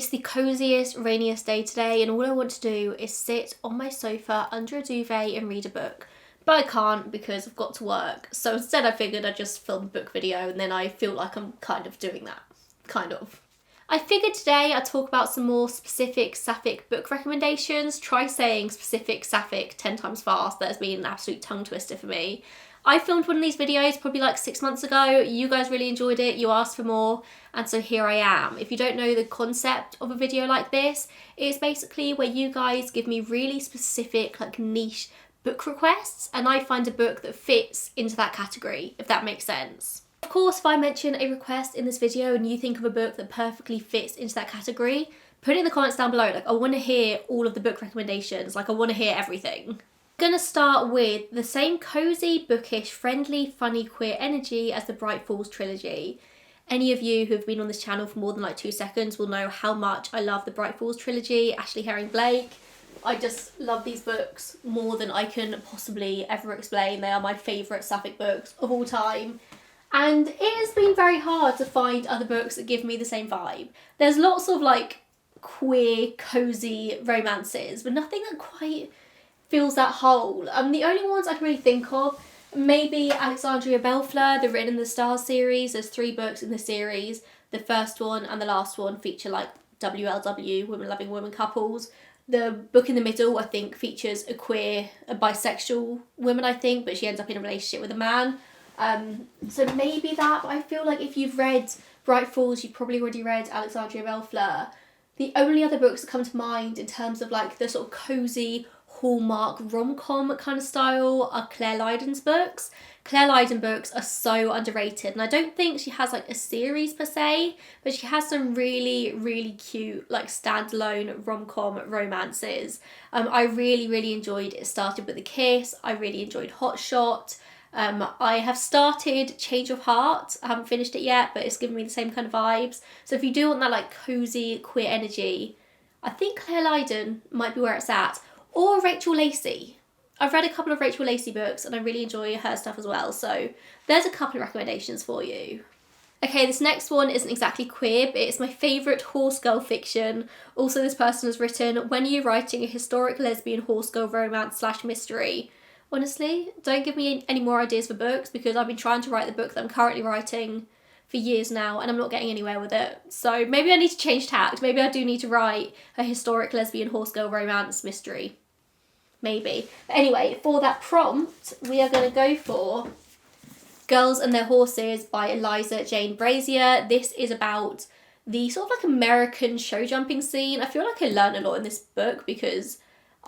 It's the coziest, rainiest day today, and all I want to do is sit on my sofa under a duvet and read a book. But I can't because I've got to work. So instead I figured I'd just film a book video, and then I feel like I'm kind of doing that. Kind of. I figured today I'd talk about some more specific sapphic book recommendations. Try saying specific sapphic 10 times fast. That has been an absolute tongue twister for me. I filmed one of these videos probably like 6 months ago. You guys really enjoyed it, you asked for more, and so here I am. If you don't know the concept of a video like this, it's basically where you guys give me really specific, like niche book requests, and I find a book that fits into that category, if that makes sense. Of course, if I mention a request in this video and you think of a book that perfectly fits into that category, put it in the comments down below. Like, I want to hear all of the book recommendations. Like, I want to hear everything. Going to start with the same cozy, bookish, friendly, funny, queer energy as the Bright Falls trilogy. Any of you who have been on this channel for more than like 2 seconds will know how much I love the Bright Falls trilogy, Ashley Herring Blake. I just love these books more than I can possibly ever explain. They are my favourite sapphic books of all time. And it has been very hard to find other books that give me the same vibe. There's lots of like queer, cozy romances, but nothing that quite feels that whole. The only ones I can really think of, maybe Alexandria Bellfleur, the Written in the Stars series. There's 3 books in the series. The first one and the last one feature like WLW, women loving women couples. The book in the middle, I think, features a bisexual woman, I think, but she ends up in a relationship with a man. So maybe that, but I feel like if you've read Bright Falls, you've probably already read Alexandria Bellfleur. The only other books that come to mind in terms of like the sort of cozy, Hallmark rom-com kind of style are Claire Lydon's books. Claire Lydon books are so underrated, and I don't think she has like a series per se, but she has some really, really cute like standalone rom-com romances. I really enjoyed It Started With a Kiss. I really enjoyed Hot Shot. I have started Change of Heart. I haven't finished it yet, but it's giving me the same kind of vibes. So if you do want that like cozy queer energy, I think Claire Lydon might be where it's at. Or Rachel Lacey. I've read a couple of Rachel Lacey books and I really enjoy her stuff as well, so there's a couple of recommendations for you. Okay, this next one isn't exactly queer, but it's my favourite horse girl fiction. Also, this person has written, when are you writing a historic lesbian horse girl romance / mystery? Honestly, don't give me any more ideas for books, because I've been trying to write the book that I'm currently writing for years now and I'm not getting anywhere with it. So maybe I need to change tact. Maybe I do need to write a historic lesbian horse girl romance mystery. Maybe. But anyway, for that prompt, we are going to go for Girls and Their Horses by Eliza Jane Brazier. This is about the sort of like American show jumping scene. I feel like I learned a lot in this book because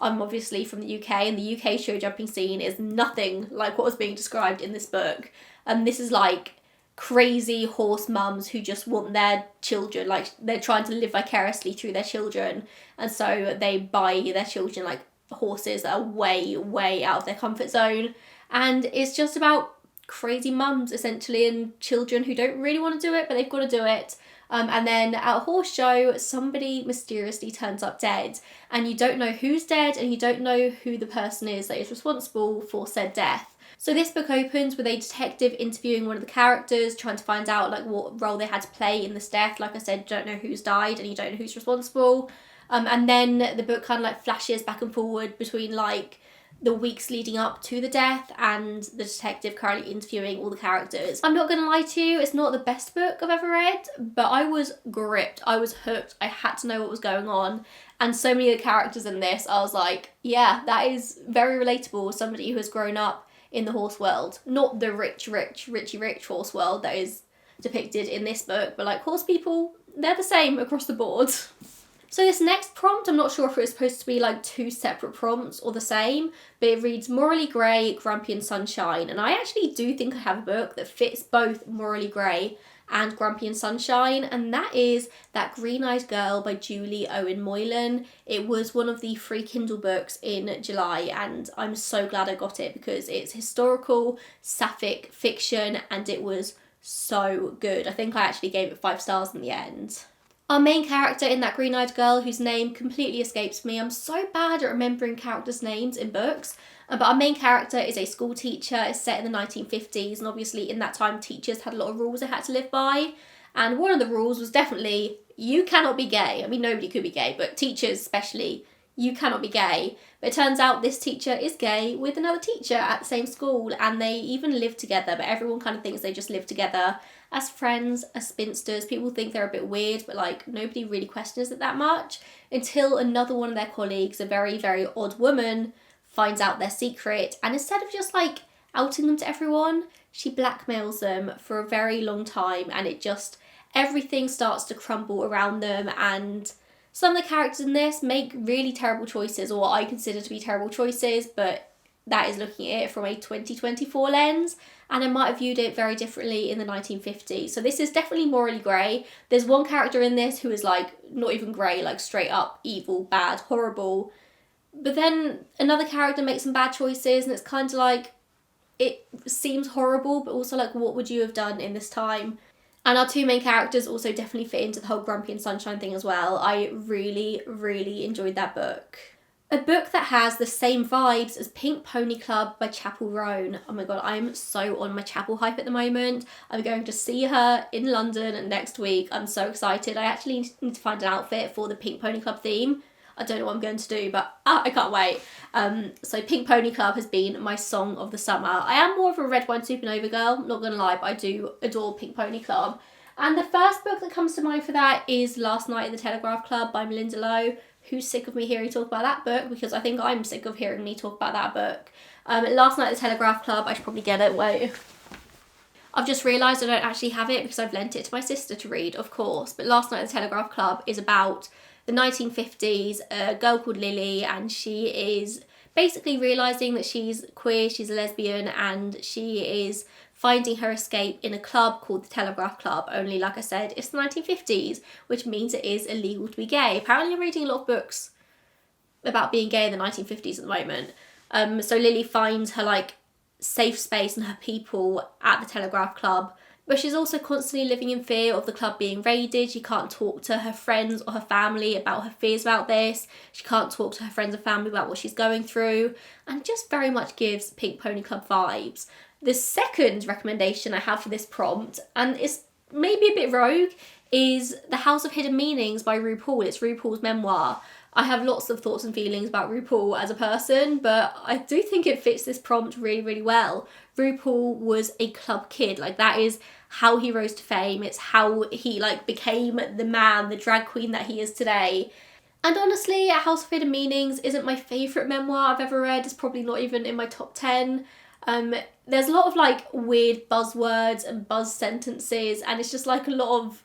I'm obviously from the UK, and the UK show jumping scene is nothing like what was being described in this book. And this is like crazy horse mums who just want their children, like they're trying to live vicariously through their children, and so they buy their children like horses that are way out of their comfort zone, and it's just about crazy mums essentially and children who don't really want to do it but they've got to do it. And then at a horse show, somebody mysteriously turns up dead, and you don't know who's dead and you don't know who the person is that is responsible for said death. So this book opens with a detective interviewing one of the characters, trying to find out like what role they had to play in this death. Like I said, you don't know who's died and you don't know who's responsible. And then the book kind of like flashes back and forward between like the weeks leading up to the death and the detective currently interviewing all the characters. I'm not gonna lie to you, it's not the best book I've ever read, but I was gripped, I was hooked, I had to know what was going on. And so many of the characters in this, I was like, yeah, that is very relatable. Somebody who has grown up in the horse world. Not the richy rich horse world that is depicted in this book, but like horse people, they're the same across the board. So this next prompt, I'm not sure if it was supposed to be like 2 separate prompts or the same, but it reads Morally Grey, Grumpy and Sunshine. And I actually do think I have a book that fits both Morally Grey and Grumpy and Sunshine, and that is That Green-Eyed Girl by Julie Owen Moylan. It was one of the free Kindle books in July, and I'm so glad I got it because it's historical, sapphic fiction, and it was so good. I think I actually gave it 5 stars in the end. Our main character in That Green-Eyed Girl, whose name completely escapes me, I'm so bad at remembering characters' names in books, but our main character is a school teacher. It's set in the 1950s, and obviously in that time teachers had a lot of rules they had to live by, And one of the rules was definitely, you cannot be gay. I mean, nobody could be gay, but teachers especially, you cannot be gay. But it turns out this teacher is gay with another teacher at the same school, and they even live together, but everyone kind of thinks they just live together as friends, as spinsters. People think they're a bit weird, but like nobody really questions it that much until another one of their colleagues, a very, very odd woman, finds out their secret, and instead of just like outing them to everyone, she blackmails them for a very long time, and everything starts to crumble around them. And some of the characters in this make really terrible choices, or what I consider to be terrible choices, but that is looking at it from a 2024 lens, and I might have viewed it very differently in the 1950s. So this is definitely morally grey. There's one character in this who is like not even grey, like straight up evil, bad, horrible. But then another character makes some bad choices, and it's kind of like, it seems horrible, but also like, what would you have done in this time? And our two main characters also definitely fit into the whole Grumpy and Sunshine thing as well. I really, really enjoyed that book. A book that has the same vibes as Pink Pony Club by Chapel Roan. Oh my god, I'm so on my Chapel hype at the moment. I'm going to see her in London next week. I'm so excited. I actually need to find an outfit for the Pink Pony Club theme. I don't know what I'm going to do, but I can't wait. So Pink Pony Club has been my song of the summer. I am more of a Red Wine Supernova girl, not gonna lie, but I do adore Pink Pony Club. And the first book that comes to mind for that is Last Night at the Telegraph Club by Melinda Lowe. Who's sick of me hearing talk about that book? Because I think I'm sick of hearing me talk about that book. Last Night at the Telegraph Club, I should probably get it, wait. I've just realised I don't actually have it because I've lent it to my sister to read, of course. But Last Night at the Telegraph Club is about the 1950s, a girl called Lily, and she is basically realising that she's queer, she's a lesbian, and she is finding her escape in a club called the Telegraph Club. Only, like I said, it's the 1950s, which means it is illegal to be gay. Apparently I'm reading a lot of books about being gay in the 1950s at the moment. So Lily finds her like safe space and her people at the Telegraph Club, but she's also constantly living in fear of the club being raided. She can't talk to her friends or her family about her fears about this. She can't talk to her friends and family about what she's going through, and just very much gives Pink Pony Club vibes. The second recommendation I have for this prompt, and it's maybe a bit rogue, is The House of Hidden Meanings by RuPaul. It's RuPaul's memoir. I have lots of thoughts and feelings about RuPaul as a person, but I do think it fits this prompt really, really well. RuPaul was a club kid. Like, that is how he rose to fame. It's how he like became the man, the drag queen that he is today. And honestly, A House of Hidden Meanings isn't my favourite memoir I've ever read. It's probably not even in my top 10. There's a lot of like weird buzzwords and buzz sentences, and it's just like a lot of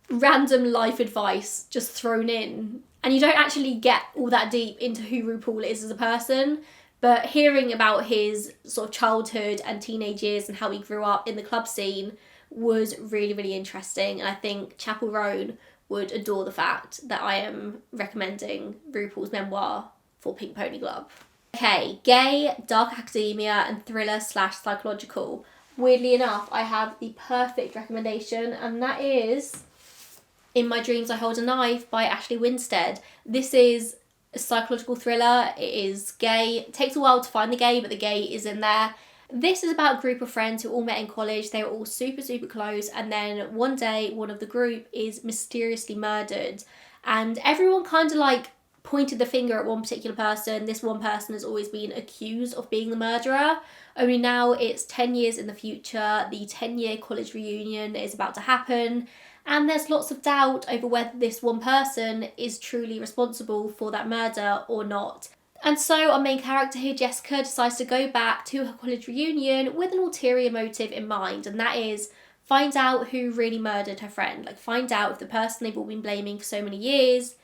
random life advice just thrown in. And you don't actually get all that deep into who RuPaul is as a person, but hearing about his sort of childhood and teenage years and how he grew up in the club scene was really, really interesting. And I think Chapel Roan would adore the fact that I am recommending RuPaul's memoir for Pink Pony Club. Okay, gay, dark academia, and thriller/psychological. Weirdly enough, I have the perfect recommendation, and that is In My Dreams I Hold a Knife by Ashley Winstead. This is a psychological thriller. It is gay. It takes a while to find the gay, but the gay is in there. This is about a group of friends who all met in college. They were all super, super close, and then one day one of the group is mysteriously murdered, and everyone kind of like pointed the finger at one particular person. This one person has always been accused of being the murderer, only now it's 10 years in the future. The 10-year college reunion is about to happen, and there's lots of doubt over whether this one person is truly responsible for that murder or not. And so our main character here, Jessica, decides to go back to her college reunion with an ulterior motive in mind, and that is find out who really murdered her friend. Like, find out if the person they've all been blaming for so many years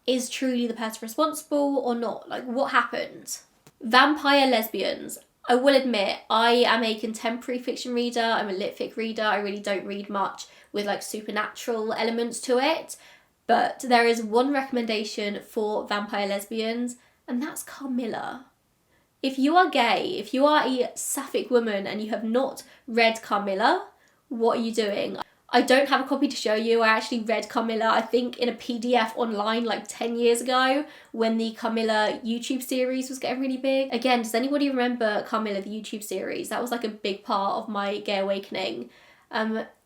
is truly the person responsible or not. Like, what happened? Vampire lesbians. I will admit, I am a contemporary fiction reader. I'm a lit fic reader. I really don't read much with like supernatural elements to it. But there is one recommendation for vampire lesbians, and that's Carmilla. If you are gay, if you are a sapphic woman and you have not read Carmilla, what are you doing? I don't have a copy to show you. I actually read Carmilla, I think, in a PDF online like 10 years ago when the Carmilla YouTube series was getting really big. Again, does anybody remember Carmilla, the YouTube series? That was like a big part of my gay awakening.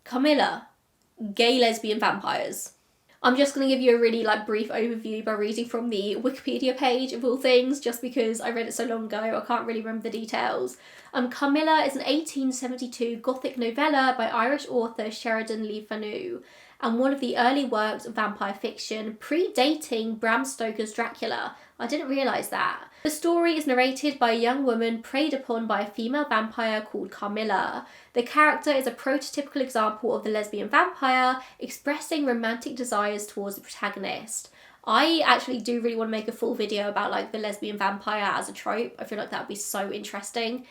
Carmilla, gay lesbian vampires. I'm just going to give you a really like brief overview by reading from the Wikipedia page of all things, just because I read it so long ago I can't really remember the details. Camilla is an 1872 Gothic novella by Irish author Sheridan Le Fanu, and one of the early works of vampire fiction, predating Bram Stoker's Dracula. I didn't realise that. The story is narrated by a young woman preyed upon by a female vampire called Carmilla. The character is a prototypical example of the lesbian vampire, expressing romantic desires towards the protagonist. I actually do really want to make a full video about like the lesbian vampire as a trope. I feel like that would be so interesting.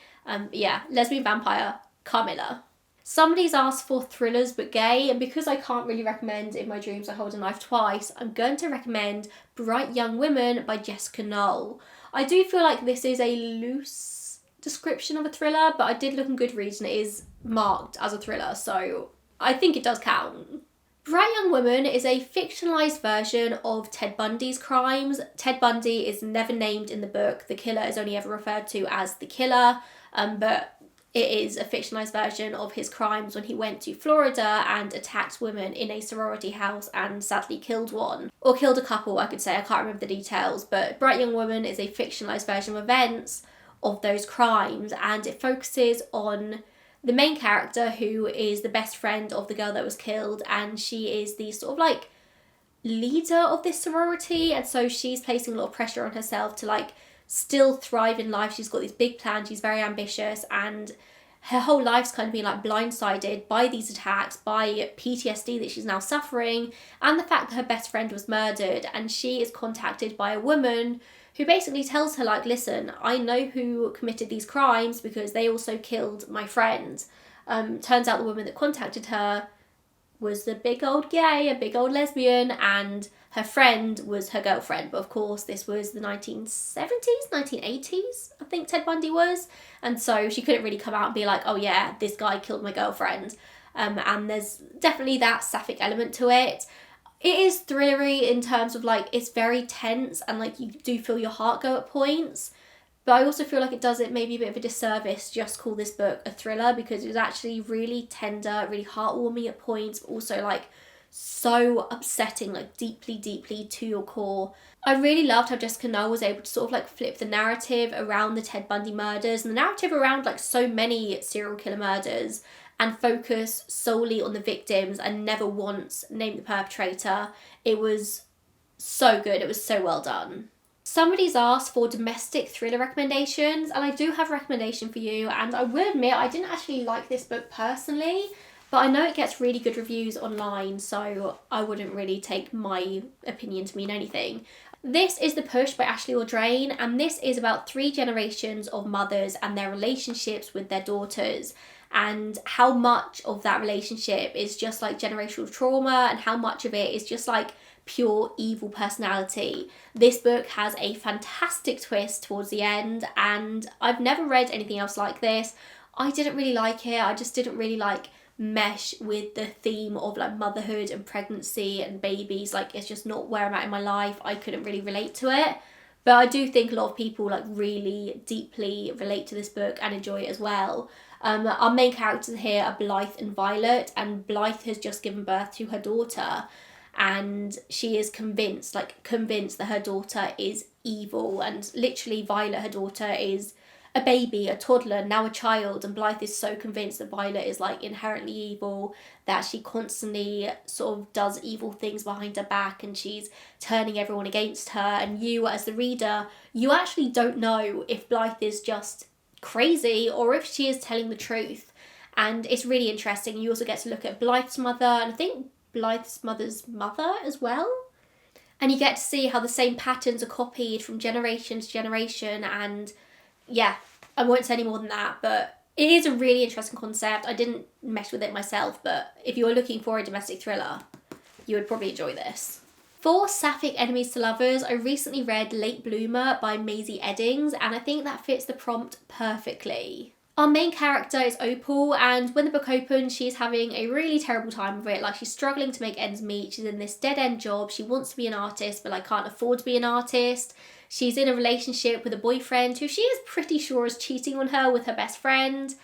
Yeah, lesbian vampire, Carmilla. Somebody's asked for thrillers but gay, and because I can't really recommend In My Dreams I Hold a Knife Twice, I'm going to recommend Bright Young Women by Jessica Knoll. I do feel like this is a loose description of a thriller, but I did look on Goodreads and it is marked as a thriller, so I think it does count. Bright Young Women is a fictionalised version of Ted Bundy's crimes. Ted Bundy is never named in the book. The killer is only ever referred to as the killer, but it is a fictionalised version of his crimes when he went to Florida and attacked women in a sorority house and sadly killed one. Or killed a couple, I could say. I can't remember the details. But Bright Young Woman is a fictionalised version of events of those crimes, and it focuses on the main character, who is the best friend of the girl that was killed, and she is the sort of like leader of this sorority, and so she's placing a lot of pressure on herself to like still thrive in life. She's got these big plans, she's very ambitious, and her whole life's kind of been like blindsided by these attacks, by PTSD that she's now suffering, and the fact that her best friend was murdered. And she is contacted by a woman who basically tells her like, listen, I know who committed these crimes because they also killed my friend. Turns out the woman that contacted her was a big old gay, a big old lesbian, and her friend was her girlfriend. But of course, this was the 1970s, 1980s, I think Ted Bundy was. And so she couldn't really come out and be like, oh yeah, this guy killed my girlfriend. And there's definitely that sapphic element to it. It is thrillery in terms of like, it's very tense and like you do feel your heart go at points. But I also feel like it does it maybe a bit of a disservice just call this book a thriller, because it was actually really tender, really heartwarming at points, but also like so upsetting, like deeply, deeply to your core. I really loved how Jessica Knoll was able to sort of like flip the narrative around the Ted Bundy murders and the narrative around like so many serial killer murders, and focus solely on the victims and never once name the perpetrator. It was so good. It was so well done. Somebody's asked for domestic thriller recommendations, and I do have a recommendation for you, and I will admit I didn't actually like this book personally, but I know it gets really good reviews online, so I wouldn't really take my opinion to mean anything. This is The Push by Ashley Audrain, and this is about 3 generations of mothers and their relationships with their daughters, and how much of that relationship is just like generational trauma and how much of it is just like pure evil personality. This book has a fantastic twist towards the end, and I've never read anything else like this. I didn't really like it. I just didn't really like mesh with the theme of like motherhood and pregnancy and babies. Like, it's just not where I'm at in my life. I couldn't really relate to it. But I do think a lot of people like really deeply relate to this book and enjoy it as well. Our main characters here are Blythe and Violet, and Blythe has just given birth to her daughter, and she is convinced that her daughter is evil, and literally Violet, her daughter, is a baby, a toddler, now a child, and Blythe is so convinced that Violet is like inherently evil that she constantly sort of does evil things behind her back, and she's turning everyone against her. And you as the reader, you actually don't know if Blythe is just crazy or if she is telling the truth, and it's really interesting. You also get to look at Blythe's mother, and I think Blythe's mother's mother as well, and you get to see how the same patterns are copied from generation to generation. And yeah, I won't say any more than that, but it is a really interesting concept. I didn't mesh with it myself, but if you're looking for a domestic thriller, you would probably enjoy this. For sapphic enemies to lovers, I recently read Late Bloomer by Maisie Eddings, and I think that fits the prompt perfectly. Our main character is Opal, and when the book opens, she's having a really terrible time of it. Like, she's struggling to make ends meet. She's in this dead-end job. She wants to be an artist, but like can't afford to be an artist. She's in a relationship with a boyfriend who she is pretty sure is cheating on her with her best friend.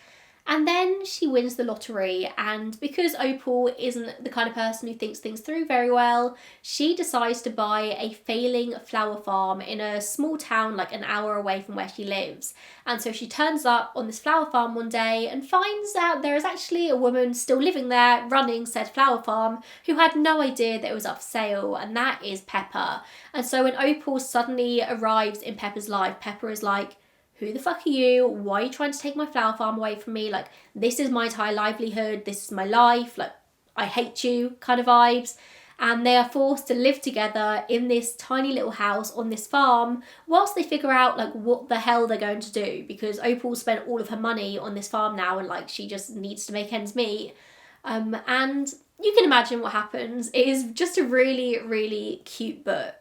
And then she wins the lottery, and because Opal isn't the kind of person who thinks things through very well, she decides to buy a failing flower farm in a small town like an hour away from where she lives. And so she turns up on this flower farm one day and finds out there is actually a woman still living there running said flower farm who had no idea that it was up for sale, and that is Pepper. And so when Opal suddenly arrives in Pepper's life, Pepper is like, who the fuck are you? Why are you trying to take my flower farm away from me? Like, this is my entire livelihood. This is my life. Like, I hate you kind of vibes. And they are forced to live together in this tiny little house on this farm whilst they figure out like what the hell they're going to do, because Opal spent all of her money on this farm now and like she just needs to make ends meet. And you can imagine what happens. It is just a really, really cute book.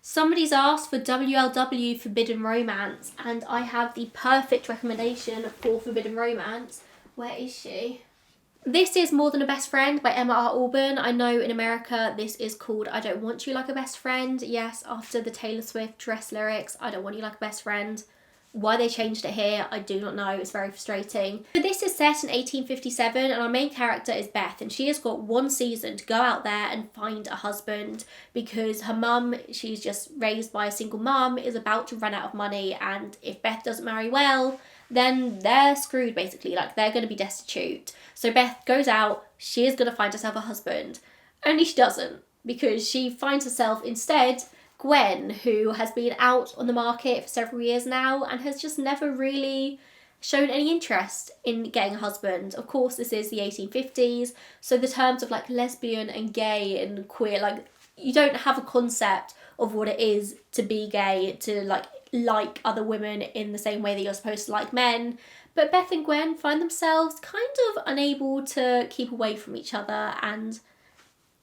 Somebody's asked for WLW Forbidden Romance, and I have the perfect recommendation for Forbidden Romance. Where is she? This is More Than a Best Friend by Emma R. Auburn. I know in America this is called I Don't Want You Like a Best Friend. Yes, after the Taylor Swift dress lyrics, I Don't Want You Like a Best Friend. Why they changed it here, I do not know. It's very frustrating. So this is set in 1857 and our main character is Beth, and she has got one season to go out there and find a husband because her mum, she's just raised by a single mum, is about to run out of money, and if Beth doesn't marry well, then they're screwed basically, like they're going to be destitute. So Beth goes out, she is going to find herself a husband. Only she doesn't, because she finds herself instead Gwen, who has been out on the market for several years now and has just never really shown any interest in getting a husband. Of course, this is the 1850s, so the terms of like lesbian and gay and queer, like you don't have a concept of what it is to be gay, to like other women in the same way that you're supposed to like men. But Beth and Gwen find themselves kind of unable to keep away from each other and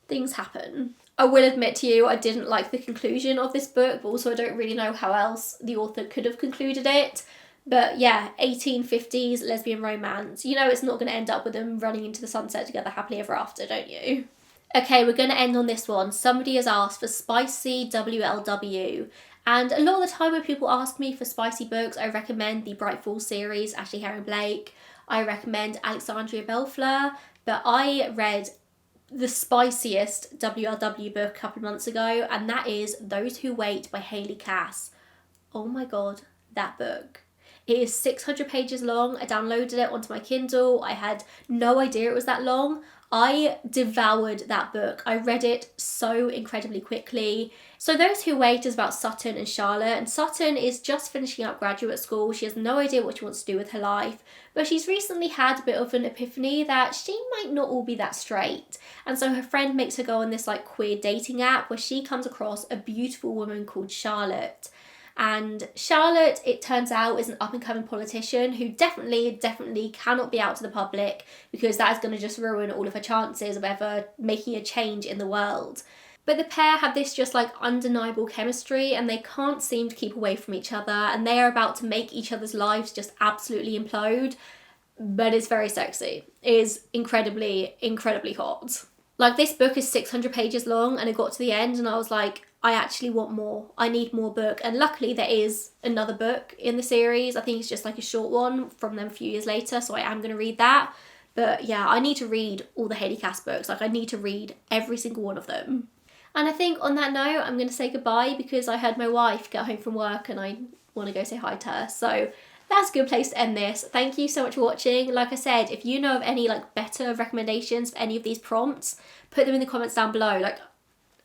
things happen. I will admit to you, I didn't like the conclusion of this book, but also I don't really know how else the author could have concluded it. But yeah, 1850s lesbian romance. You know it's not going to end up with them running into the sunset together happily ever after, don't you? Okay, we're going to end on this one. Somebody has asked for spicy WLW. And a lot of the time when people ask me for spicy books, I recommend the Bright Falls series, Ashley Herring Blake. I recommend Alexandria Bellefleur, but I read the spiciest WLW book a couple of months ago, and that is Those Who Wait by Haley Cass. Oh my god, that book. It is 600 pages long. I downloaded it onto my Kindle. I had no idea it was that long. I devoured that book. I read it so incredibly quickly. So Those Who Wait is about Sutton and Charlotte, and Sutton is just finishing up graduate school. She has no idea what she wants to do with her life, but she's recently had a bit of an epiphany that she might not all be that straight. And so her friend makes her go on this like queer dating app where she comes across a beautiful woman called Charlotte. And Charlotte, it turns out, is an up-and-coming politician who definitely cannot be out to the public because that is going to just ruin all of her chances of ever making a change in the world. But the pair have this just like undeniable chemistry and they can't seem to keep away from each other, and they are about to make each other's lives just absolutely implode. But it's very sexy. It is incredibly hot. Like, this book is 600 pages long and it got to the end and I was like, I actually want more. I need more book. And luckily there is another book in the series. I think it's just like a short one from them a few years later, so I am going to read that. But yeah, I need to read all the Haley Cass books. Like, I need to read every single one of them. And I think on that note, I'm going to say goodbye because I heard my wife get home from work and I want to go say hi to her. So that's a good place to end this. Thank you so much for watching. Like I said, if you know of any like better recommendations for any of these prompts, put them in the comments down below. Like,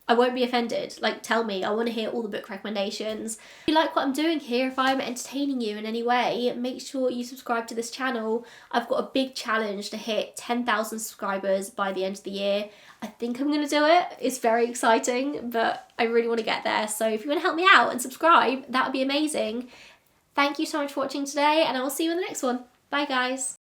I won't be offended. Like, tell me. I want to hear all the book recommendations. If you like what I'm doing here, if I'm entertaining you in any way, make sure you subscribe to this channel. I've got a big challenge to hit 10,000 subscribers by the end of the year. I think I'm going to do it. It's very exciting, but I really want to get there. So if you want to help me out and subscribe, that would be amazing. Thank you so much for watching today, and I will see you in the next one. Bye, guys.